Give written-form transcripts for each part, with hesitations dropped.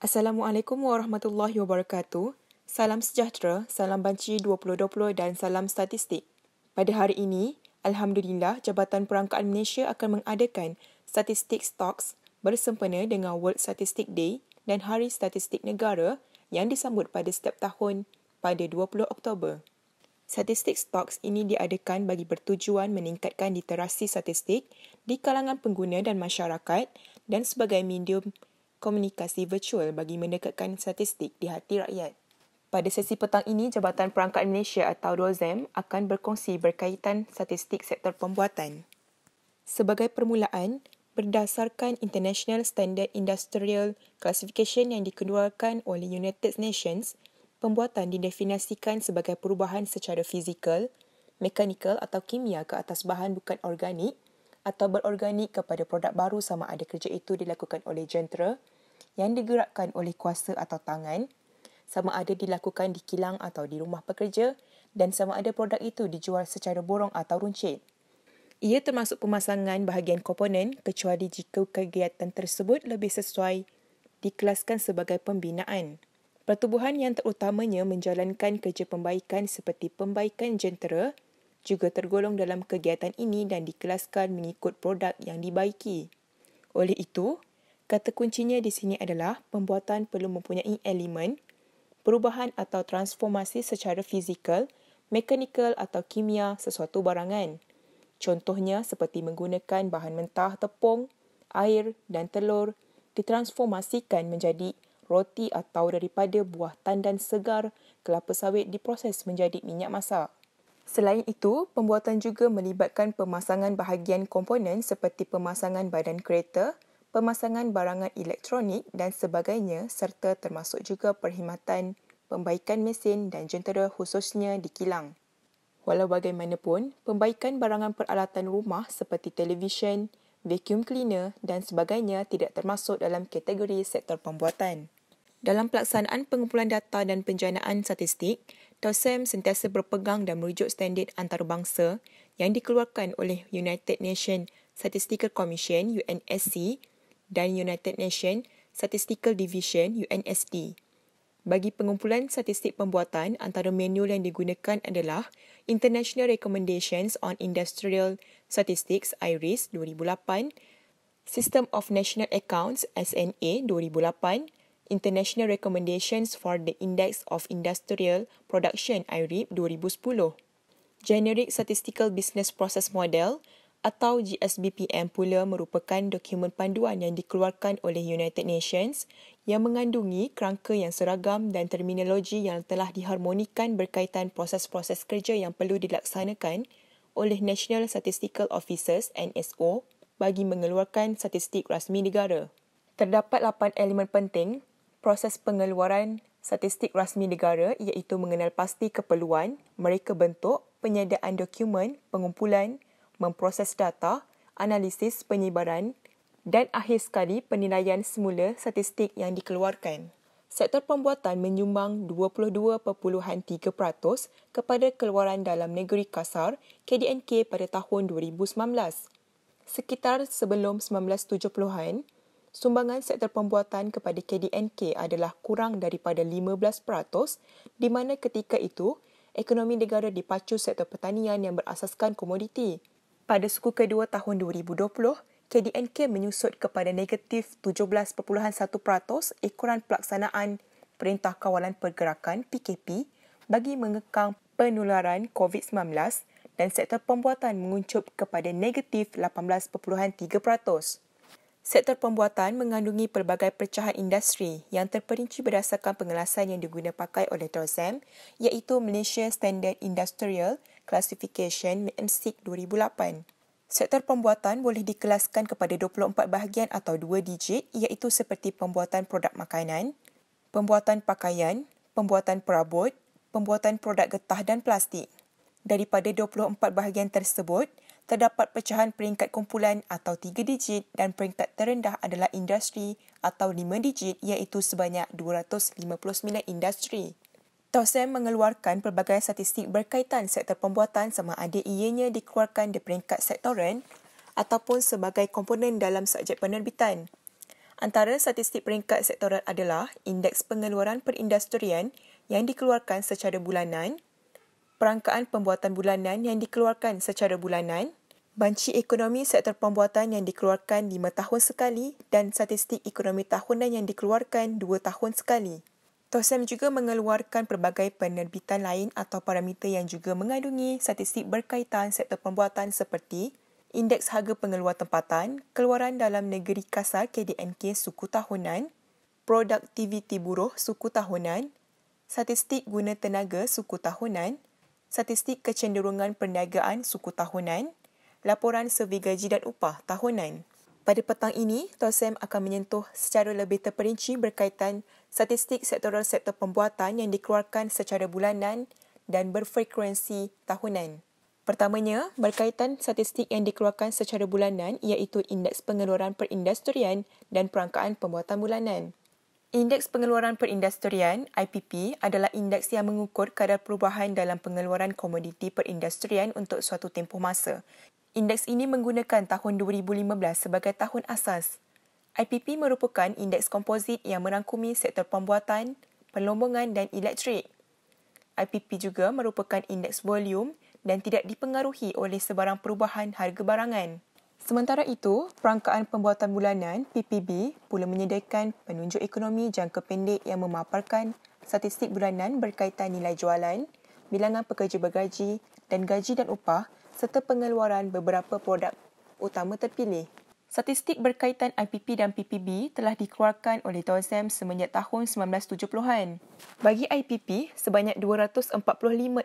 Assalamualaikum warahmatullahi wabarakatuh. Salam sejahtera, salam banci 2020 dan salam statistik. Pada hari ini, Alhamdulillah Jabatan Perangkaan Malaysia akan mengadakan statistik stocks bersempena dengan World Statistic Day dan Hari Statistik Negara yang disambut pada setiap tahun pada 20 Oktober. Statistik stocks ini diadakan bagi bertujuan meningkatkan literasi statistik di kalangan pengguna dan masyarakat dan sebagai medium komunikasi virtual bagi mendekatkan statistik di hati rakyat. Pada sesi petang ini, Jabatan Perangkaan Malaysia atau ROSM akan berkongsi berkaitan statistik sektor pembuatan. Sebagai permulaan, berdasarkan International Standard Industrial Classification yang dikeluarkan oleh United Nations, pembuatan didefinisikan sebagai perubahan secara fizikal, mekanikal atau kimia ke atas bahan bukan organik atau berorganik kepada produk baru sama ada kerja itu dilakukan oleh jentera yang digerakkan oleh kuasa atau tangan, sama ada dilakukan di kilang atau di rumah pekerja dan sama ada produk itu dijual secara borong atau runcit. Ia termasuk pemasangan bahagian komponen kecuali jika kegiatan tersebut lebih sesuai dikelaskan sebagai pembinaan. Pertubuhan yang terutamanya menjalankan kerja pembaikan seperti pembaikan jentera juga tergolong dalam kegiatan ini dan dikelaskan mengikut produk yang dibaiki. Oleh itu, kata kuncinya di sini adalah pembuatan perlu mempunyai elemen, perubahan atau transformasi secara fizikal, mekanikal atau kimia sesuatu barangan. Contohnya seperti menggunakan bahan mentah tepung, air dan telur ditransformasikan menjadi roti atau daripada buah tandan segar, kelapa sawit diproses menjadi minyak masak. Selain itu, pembuatan juga melibatkan pemasangan bahagian komponen seperti pemasangan badan kereta, pemasangan barangan elektronik dan sebagainya serta termasuk juga perkhidmatan pembaikan mesin dan jentera khususnya di kilang. Walau bagaimanapun, pembaikan barangan peralatan rumah seperti televisyen, vacuum cleaner dan sebagainya tidak termasuk dalam kategori sektor pembuatan. Dalam pelaksanaan pengumpulan data dan penjanaan statistik, TOSEM sentiasa berpegang dan merujuk standard antarabangsa yang dikeluarkan oleh United Nations Statistical Commission UNSC dan United Nations Statistical Division UNSD. Bagi pengumpulan statistik pembuatan, antara manual yang digunakan adalah International Recommendations on Industrial Statistics IRIS 2008, System of National Accounts SNA 2008, International Recommendations for the Index of Industrial Production IRIP 2010. Generic Statistical Business Process Model atau GSBPM pula merupakan dokumen panduan yang dikeluarkan oleh United Nations yang mengandungi kerangka yang seragam dan terminologi yang telah diharmonikan berkaitan proses-proses kerja yang perlu dilaksanakan oleh National Statistical Officers NSO bagi mengeluarkan statistik rasmi negara. Terdapat 8 elemen penting proses pengeluaran statistik rasmi negara iaitu mengenal pasti keperluan, mereka bentuk, penyediaan dokumen, pengumpulan, memproses data, analisis penyebaran dan akhir sekali penilaian semula statistik yang dikeluarkan. Sektor pembuatan menyumbang 22.3% kepada keluaran dalam negeri kasar KDNK pada tahun 2019. Sekitar sebelum 1970-an, sumbangan sektor pembuatan kepada KDNK adalah kurang daripada 15%, di mana ketika itu, ekonomi negara dipacu sektor pertanian yang berasaskan komoditi. Pada suku kedua tahun 2020, KDNK menyusut kepada negatif 17.1% ekoran pelaksanaan Perintah Kawalan Pergerakan PKP bagi mengekang penularan COVID-19 dan sektor pembuatan menguncup kepada negatif 18.3%. Sektor pembuatan mengandungi pelbagai pecahan industri yang terperinci berdasarkan pengelasan yang diguna pakai oleh TOSEM iaitu Malaysia Standard Industrial Classification MSIC 2008. Sektor pembuatan boleh dikelaskan kepada 24 bahagian atau 2 digit iaitu seperti pembuatan produk makanan, pembuatan pakaian, pembuatan perabot, pembuatan produk getah dan plastik. Daripada 24 bahagian tersebut, terdapat pecahan peringkat kumpulan atau 3 digit dan peringkat terendah adalah industri atau 5 digit iaitu sebanyak 259 industri. TOSEM mengeluarkan pelbagai statistik berkaitan sektor pembuatan sama ada ianya dikeluarkan di peringkat sektoran ataupun sebagai komponen dalam subjek penerbitan. Antara statistik peringkat sektoral adalah indeks pengeluaran perindustrian yang dikeluarkan secara bulanan, perangkaan pembuatan bulanan yang dikeluarkan secara bulanan, banci ekonomi sektor pembuatan yang dikeluarkan 5 tahun sekali dan statistik ekonomi tahunan yang dikeluarkan 2 tahun sekali. TOSEM juga mengeluarkan pelbagai penerbitan lain atau parameter yang juga mengandungi statistik berkaitan sektor pembuatan seperti indeks harga pengeluar tempatan, keluaran dalam negeri kasar KDNK suku tahunan, produktiviti buruh suku tahunan, statistik guna tenaga suku tahunan, statistik kecenderungan perniagaan suku tahunan, laporan survey gaji dan upah tahunan. Pada petang ini, TOSEM akan menyentuh secara lebih terperinci berkaitan statistik sektoral sektor pembuatan yang dikeluarkan secara bulanan dan berfrekuensi tahunan. Pertamanya, berkaitan statistik yang dikeluarkan secara bulanan iaitu Indeks Pengeluaran Perindustrian dan Perangkaan Pembuatan Bulanan. Indeks Pengeluaran Perindustrian (IPP) adalah indeks yang mengukur kadar perubahan dalam pengeluaran komoditi perindustrian untuk suatu tempoh masa. Indeks ini menggunakan tahun 2015 sebagai tahun asas. IPP merupakan indeks komposit yang merangkumi sektor pembuatan, pelombongan dan elektrik. IPP juga merupakan indeks volume dan tidak dipengaruhi oleh sebarang perubahan harga barangan. Sementara itu, Perangkaan Pembuatan Bulanan pula menyediakan penunjuk ekonomi jangka pendek yang memaparkan statistik bulanan berkaitan nilai jualan, bilangan pekerja bergaji dan gaji dan upah serta pengeluaran beberapa produk utama terpilih. Statistik berkaitan IPP dan PPB telah dikeluarkan oleh TOSEM semenjak tahun 1970-an. Bagi IPP, sebanyak 245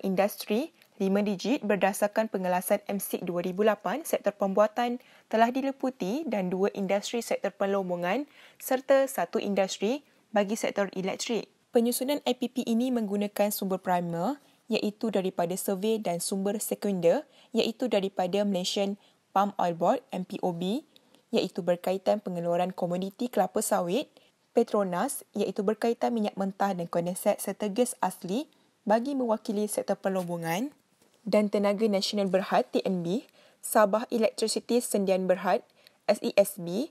industri 5 digit berdasarkan pengelasan MSIC 2008 sektor pembuatan telah diliputi dan 2 industri sektor pelombongan serta 1 industri bagi sektor elektrik. Penyusunan IPP ini menggunakan sumber primer iaitu daripada survey dan sumber sekunder iaitu daripada Malaysian Palm Oil Board MPOB iaitu berkaitan pengeluaran komoditi kelapa sawit, Petronas iaitu berkaitan minyak mentah dan kondensat serta gas asli bagi mewakili sektor pelombongan dan Tenaga Nasional Berhad TNB, Sabah Electricity Sendian Berhad SESB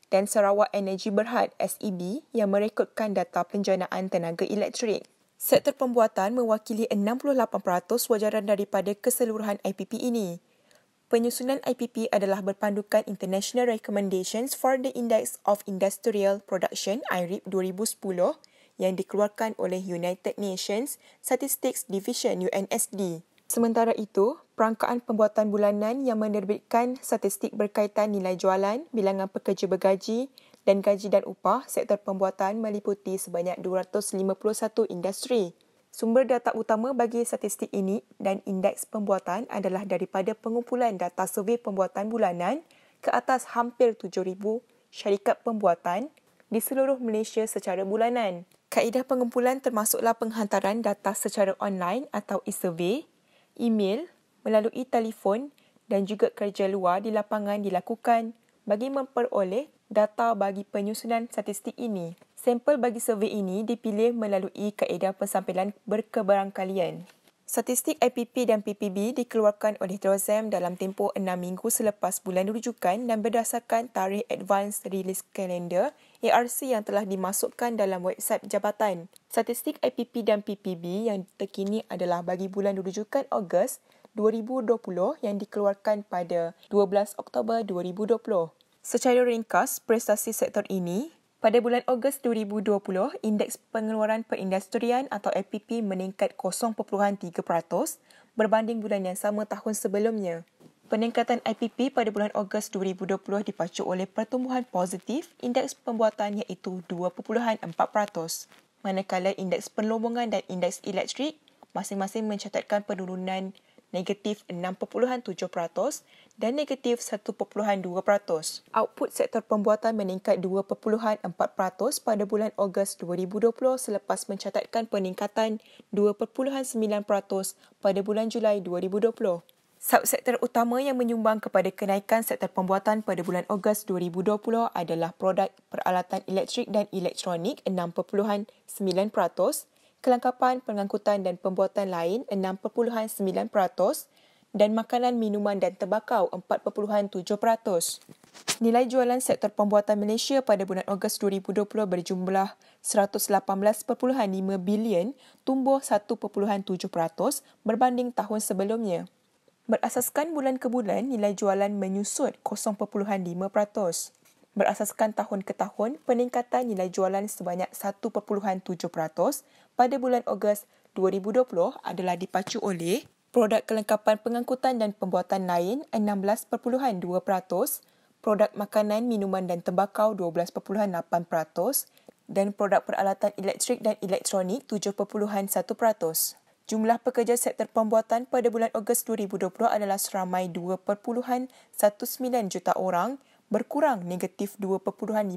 dan Sarawak Energy Berhad SEB yang merekodkan data penjanaan tenaga elektrik. Sektor pembuatan mewakili 68% wajaran daripada keseluruhan IPP ini. Penyusunan IPP adalah berpandukan International Recommendations for the Index of Industrial Production (IRIP) 2010 yang dikeluarkan oleh United Nations Statistics Division UNSD. Sementara itu, Perangkaan Pembuatan Bulanan yang menerbitkan statistik berkaitan nilai jualan, bilangan pekerja bergaji dan gaji dan upah sektor pembuatan meliputi sebanyak 251 industri. Sumber data utama bagi statistik ini dan indeks pembuatan adalah daripada pengumpulan data survey pembuatan bulanan ke atas hampir 7,000 syarikat pembuatan di seluruh Malaysia secara bulanan. Kaedah pengumpulan termasuklah penghantaran data secara online atau e-survey, email, melalui telefon dan juga kerja luar di lapangan dilakukan bagi memperoleh data bagi penyusunan statistik ini. Sampel bagi survey ini dipilih melalui kaedah pensampilan berkeberangkalian. Statistik IPP dan PPB dikeluarkan oleh TOSEM dalam tempoh 6 minggu selepas bulan rujukan dan berdasarkan tarikh Advanced Release Calendar ARC yang telah dimasukkan dalam website jabatan. Statistik IPP dan PPB yang terkini adalah bagi bulan rujukan Ogos 2020 yang dikeluarkan pada 12 Oktober 2020. Secara ringkas, prestasi sektor ini, pada bulan Ogos 2020, Indeks Pengeluaran Perindustrian atau IPP meningkat 0.3% berbanding bulan yang sama tahun sebelumnya. Peningkatan IPP pada bulan Ogos 2020 dipacu oleh pertumbuhan positif indeks pembuatan iaitu 2.4%, manakala indeks pelombongan dan indeks elektrik masing-masing mencatatkan penurunan negatif 6.7% dan negatif 1.2%. Output sektor pembuatan meningkat 2.4% pada bulan Ogos 2020 selepas mencatatkan peningkatan 2.9% pada bulan Julai 2020. Subsektor utama yang menyumbang kepada kenaikan sektor pembuatan pada bulan Ogos 2020 adalah produk peralatan elektrik dan elektronik 6.9%, kelengkapan pengangkutan dan pembuatan lain 6.9%, dan makanan, minuman dan tembakau 4.7%. Nilai jualan sektor pembuatan Malaysia pada bulan Ogos 2020 berjumlah 118.5 bilion, tumbuh 1.7% berbanding tahun sebelumnya. Berasaskan bulan ke bulan, nilai jualan menyusut 0.5%. Berasaskan tahun ke tahun, peningkatan nilai jualan sebanyak 1.7% pada bulan Ogos 2020 adalah dipacu oleh produk kelengkapan pengangkutan dan pembuatan lain 16.2%, produk makanan, minuman dan tembakau 12.8% dan produk peralatan elektrik dan elektronik 7.1%. Jumlah pekerja sektor pembuatan pada bulan Ogos 2020 adalah seramai 2.19 juta orang, berkurang negatif 2.5%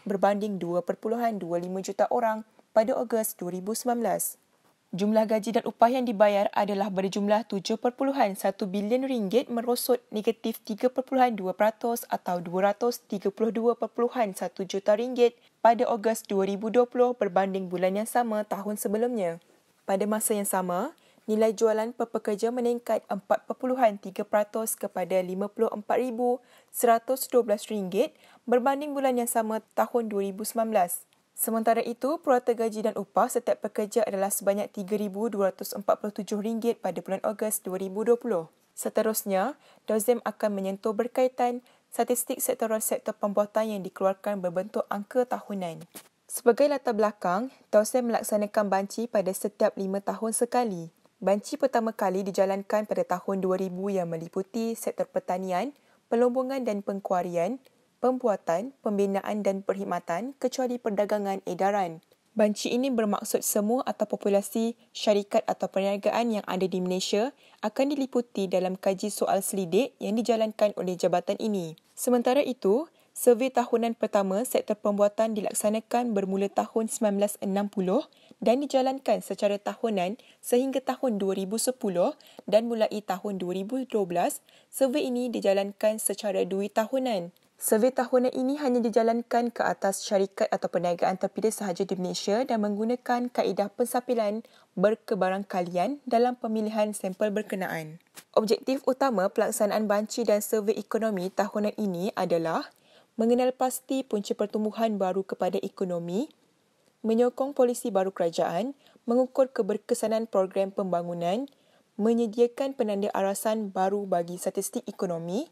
berbanding 2.25 juta orang pada Ogos 2019. Jumlah gaji dan upah yang dibayar adalah berjumlah 7.1 bilion ringgit merosot negatif 3.2% atau 232.1 juta ringgit pada Ogos 2020 berbanding bulan yang sama tahun sebelumnya. Pada masa yang sama, nilai jualan per pekerja meningkat 4.3% kepada RM54,112 berbanding bulan yang sama tahun 2019. Sementara itu, purata gaji dan upah setiap pekerja adalah sebanyak RM3,247 pada bulan Ogos 2020. Seterusnya, DOZEM akan menyentuh berkaitan statistik sektoral sektor pembuatan yang dikeluarkan berbentuk angka tahunan. Sebagai latar belakang, DOZEM melaksanakan banci pada setiap 5 tahun sekali. Banci pertama kali dijalankan pada tahun 2000 yang meliputi sektor pertanian, pelombongan dan pengkuarian, pembuatan, pembinaan dan perkhidmatan kecuali perdagangan edaran. Banci ini bermaksud semua atau populasi syarikat atau perniagaan yang ada di Malaysia akan diliputi dalam kaji soal selidik yang dijalankan oleh jabatan ini. Sementara itu, survey tahunan pertama sektor pembuatan dilaksanakan bermula tahun 1960 dan dijalankan secara tahunan sehingga tahun 2010 dan mulai tahun 2012, survey ini dijalankan secara 2 tahunan. Survey tahunan ini hanya dijalankan ke atas syarikat atau perniagaan terpilih sahaja di Malaysia dan menggunakan kaedah pensampilan berkebarangkalian dalam pemilihan sampel berkenaan. Objektif utama pelaksanaan banci dan survey ekonomi tahunan ini adalah mengenal pasti punca pertumbuhan baru kepada ekonomi, menyokong polisi baru kerajaan, mengukur keberkesanan program pembangunan, menyediakan penanda arasan baru bagi statistik ekonomi,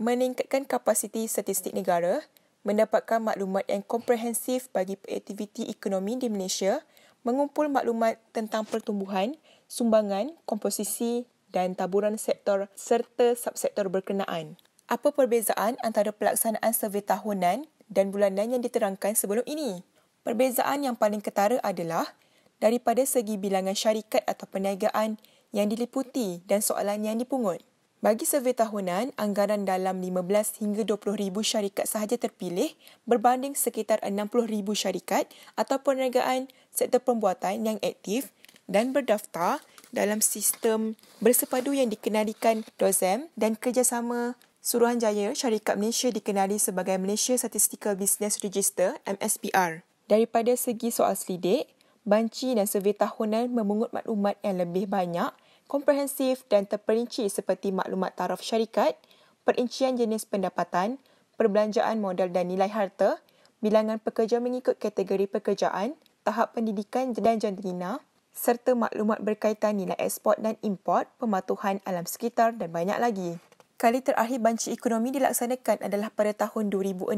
meningkatkan kapasiti statistik negara, mendapatkan maklumat yang komprehensif bagi aktiviti ekonomi di Malaysia, mengumpul maklumat tentang pertumbuhan, sumbangan, komposisi dan taburan sektor serta subsektor berkenaan. Apa perbezaan antara pelaksanaan survey tahunan dan bulanan yang diterangkan sebelum ini? Perbezaan yang paling ketara adalah daripada segi bilangan syarikat atau perniagaan yang diliputi dan soalan yang dipungut. Bagi survey tahunan, anggaran dalam 15 hingga 20,000 syarikat sahaja terpilih berbanding sekitar 60,000 syarikat atau perniagaan sektor pembuatan yang aktif dan berdaftar dalam sistem bersepadu yang dikenalikan DOZEM dan kerjasama Suruhanjaya Syarikat Malaysia dikenali sebagai Malaysia Statistical Business Register (MSBR). Daripada segi soal selidik, banci dan survey tahunan memungut maklumat yang lebih banyak, komprehensif dan terperinci seperti maklumat taraf syarikat, perincian jenis pendapatan, perbelanjaan modal dan nilai harta, bilangan pekerja mengikut kategori pekerjaan, tahap pendidikan dan jandina, serta maklumat berkaitan nilai ekspor dan import, pematuhan alam sekitar dan banyak lagi. Kali terakhir banci ekonomi dilaksanakan adalah pada tahun 2016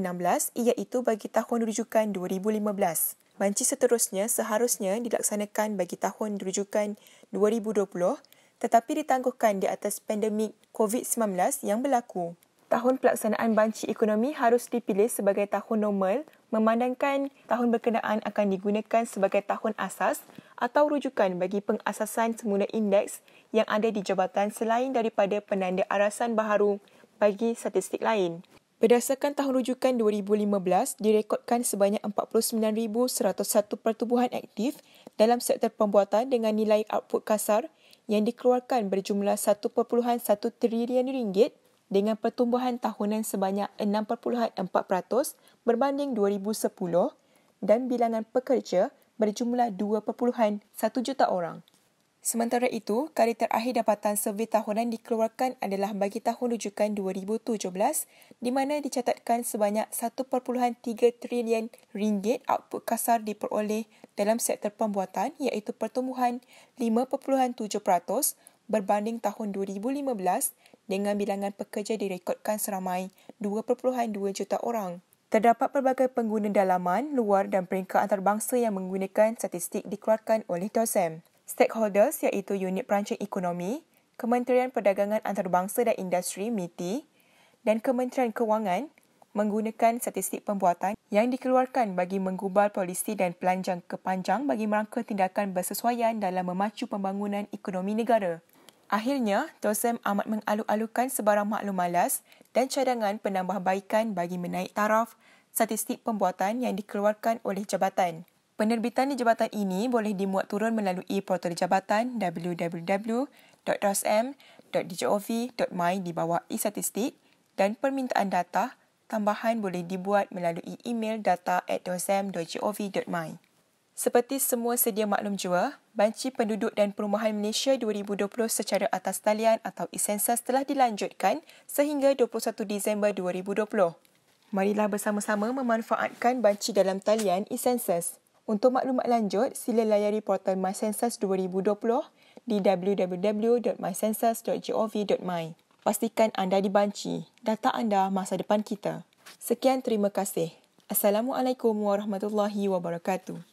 iaitu bagi tahun rujukan 2015. Banci seterusnya seharusnya dilaksanakan bagi tahun rujukan 2020 tetapi ditangguhkan di atas pandemik COVID-19 yang berlaku. Tahun pelaksanaan banci ekonomi harus dipilih sebagai tahun normal memandangkan tahun berkenaan akan digunakan sebagai tahun asas atau rujukan bagi pengasasan semula indeks yang ada di jabatan selain daripada penanda arasan baharu bagi statistik lain. Berdasarkan tahun rujukan 2015, direkodkan sebanyak 49,101 pertubuhan aktif dalam sektor pembuatan dengan nilai output kasar yang dikeluarkan berjumlah 1.1 trilion ringgit dengan pertumbuhan tahunan sebanyak 6.4% berbanding 2010 dan bilangan pekerja berjumlah 2.1 juta orang. Sementara itu, kali terakhir dapatan survey tahunan dikeluarkan adalah bagi tahun rujukan 2017 di mana dicatatkan sebanyak 1.3 trilion ringgit output kasar diperoleh dalam sektor pembuatan iaitu pertumbuhan 5.7% berbanding tahun 2015 dengan bilangan pekerja direkodkan seramai 2.2 juta orang. Terdapat pelbagai pengguna dalaman, luar dan peringkat antarabangsa yang menggunakan statistik dikeluarkan oleh TOSEM. Stakeholders iaitu Unit Perancang Ekonomi, Kementerian Perdagangan Antarabangsa dan Industri (MITI) dan Kementerian Kewangan menggunakan statistik pembuatan yang dikeluarkan bagi menggubal polisi dan pelan jangka panjang bagi merangka tindakan bersesuaian dalam memacu pembangunan ekonomi negara. Akhirnya, TOSEM amat mengalu-alukan sebarang maklum malas dan cadangan penambahbaikan bagi menaik taraf statistik pembuatan yang dikeluarkan oleh jabatan. Penerbitan di jabatan ini boleh dimuat turun melalui portal jabatan www.tosem.gov.my di bawah e-statistik dan permintaan data tambahan boleh dibuat melalui email data@tosem.gov.my. Seperti semua sedia maklum jua, Banci Penduduk dan Perumahan Malaysia 2020 secara atas talian atau e-Sensus telah dilanjutkan sehingga 21 Disember 2020. Marilah bersama-sama memanfaatkan banci dalam talian e-Sensus. Untuk maklumat lanjut, sila layari portal MySensus 2020 di www.mysensus.gov.my. Pastikan anda dibanci. Data anda masa depan kita. Sekian, terima kasih. Assalamualaikum warahmatullahi wabarakatuh.